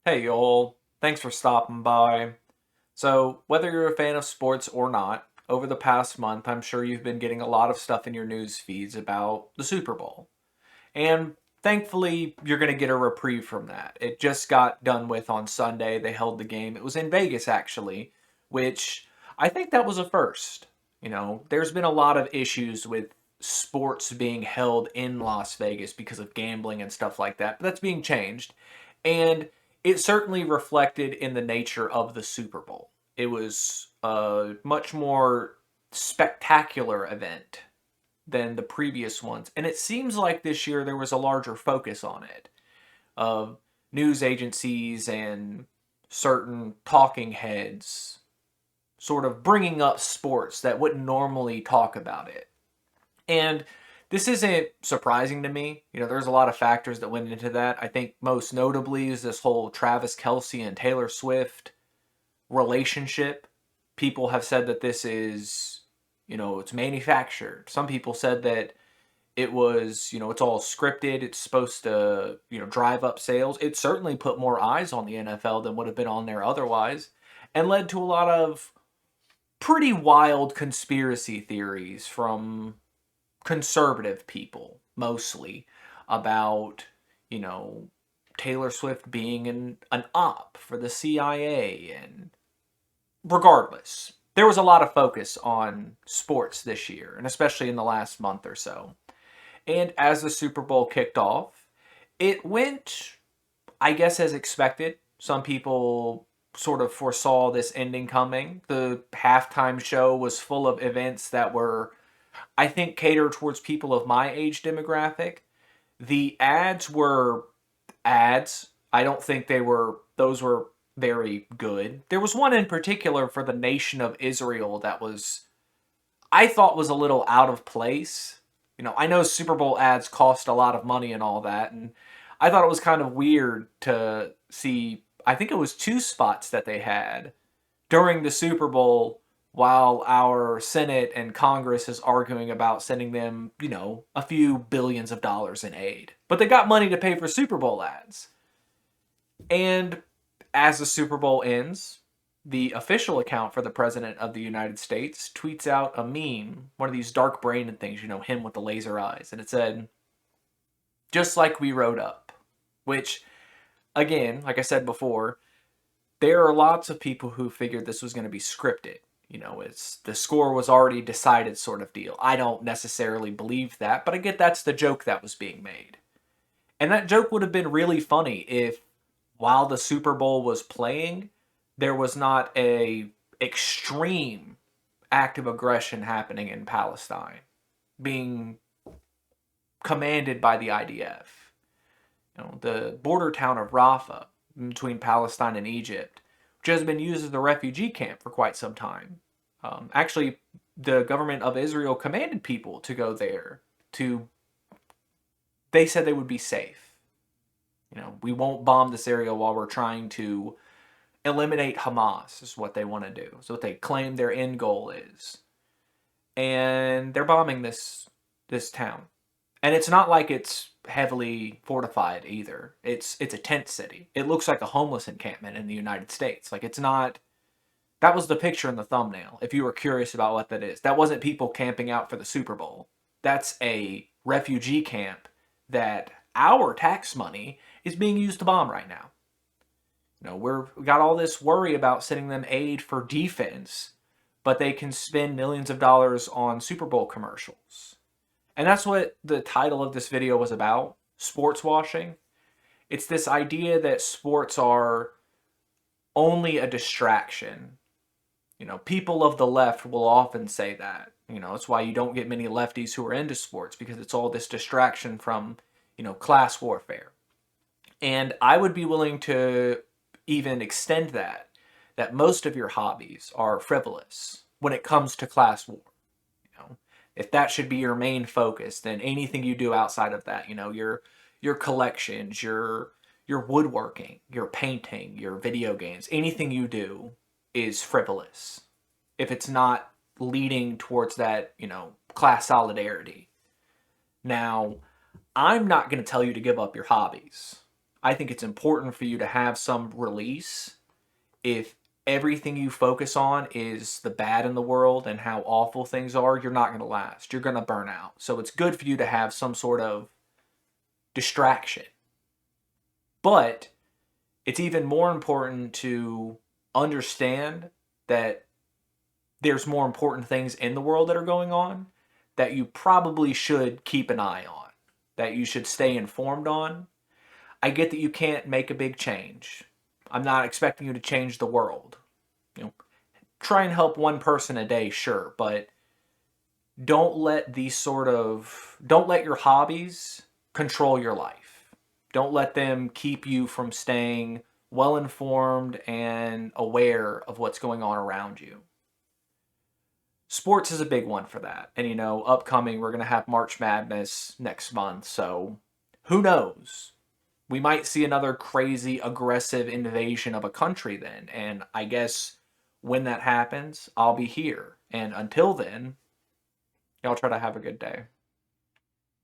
Hey y'all, thanks for stopping by. So, whether you're a fan of sports or not, over the past month, I'm sure you've been getting a lot of stuff in your news feeds about the Super Bowl. And thankfully, you're going to get a reprieve from that. It just got done with on Sunday. They held the game. It was in Vegas, actually, which I think that was a first. There's been a lot of issues with sports being held in Las Vegas because of gambling and stuff like that, but that's being changed. And it certainly reflected in the nature of the Super Bowl. It was a much more spectacular event than the previous ones. And it seems like this year there was a larger focus on it of news agencies and certain talking heads sort of bringing up sports that wouldn't normally talk about it. And this isn't surprising to me. There's a lot of factors that went into that. I think most notably is this whole Travis Kelce and Taylor Swift relationship. People have said that this is, it's manufactured. Some people said that it was, it's all scripted. It's supposed to, drive up sales. It certainly put more eyes on the NFL than would have been on there otherwise, and led to a lot of pretty wild conspiracy theories from conservative people, mostly, about, you know, Taylor Swift being an op for the CIA. And regardless, there was a lot of focus on sports this year, and especially in the last month or so. And as the Super Bowl kicked off, it went, I guess, as expected. Some people sort of foresaw this ending coming. The halftime show was full of events that were, I think, catered towards people of my age demographic. The ads were ads. I don't think those were very good. There was one in particular for the nation of Israel that I thought was a little out of place. I know Super Bowl ads cost a lot of money and all that, and I thought it was kind of weird to see, I think it was two spots that they had during the Super Bowl while our Senate and Congress is arguing about sending them, a few billions of dollars in aid. But they got money to pay for Super Bowl ads. And as the Super Bowl ends, the official account for the President of the United States tweets out a meme, one of these dark brain things, him with the laser eyes. And it said, just like we wrote up. Which, again, like I said before, there are lots of people who figured this was going to be scripted. It's the score was already decided sort of deal. I don't necessarily believe that, but I get that's the joke that was being made. And that joke would have been really funny if, while the Super Bowl was playing, there was not a extreme act of aggression happening in Palestine, being commanded by the IDF. The border town of Rafah between Palestine and Egypt, which has been used as a refugee camp for quite some time. Actually, the government of Israel commanded people to go there they said they would be safe. We won't bomb this area while we're trying to eliminate Hamas, is what they want to do. So what they claim their end goal is. And they're bombing this town. And it's not like it's heavily fortified either. It's a tent city. It looks like a homeless encampment in the United States. Like, it's not. That was the picture in the thumbnail, if you were curious about what that is. That wasn't people camping out for the Super Bowl. That's a refugee camp that our tax money is being used to bomb right now. We got all this worry about sending them aid for defense, but they can spend millions of dollars on Super Bowl commercials. And that's what the title of this video was about, sportswashing. It's this idea that sports are only a distraction. People of the left will often say that. It's why you don't get many lefties who are into sports, because it's all this distraction from, class warfare. And I would be willing to even extend that most of your hobbies are frivolous when it comes to class war. If that should be your main focus, then anything you do outside of that, your collections, your woodworking, your painting, your video games, anything you do is frivolous if it's not leading towards that, class solidarity. Now, I'm not going to tell you to give up your hobbies. I think it's important for you to have some release. If everything you focus on is the bad in the world and how awful things are, you're not going to last. You're going to burn out. So it's good for you to have some sort of distraction. But it's even more important to understand that there's more important things in the world that are going on that you probably should keep an eye on, that you should stay informed on. I get that you can't make a big change. I'm not expecting you to change the world. You know, try and help one person a day, sure, but don't let your hobbies control your life. Don't let them keep you from staying well informed and aware of what's going on around you. Sports is a big one for that. And upcoming we're going to have March Madness next month, so who knows? We might see another crazy aggressive invasion of a country then, and I guess when that happens, I'll be here. And until then, y'all try to have a good day.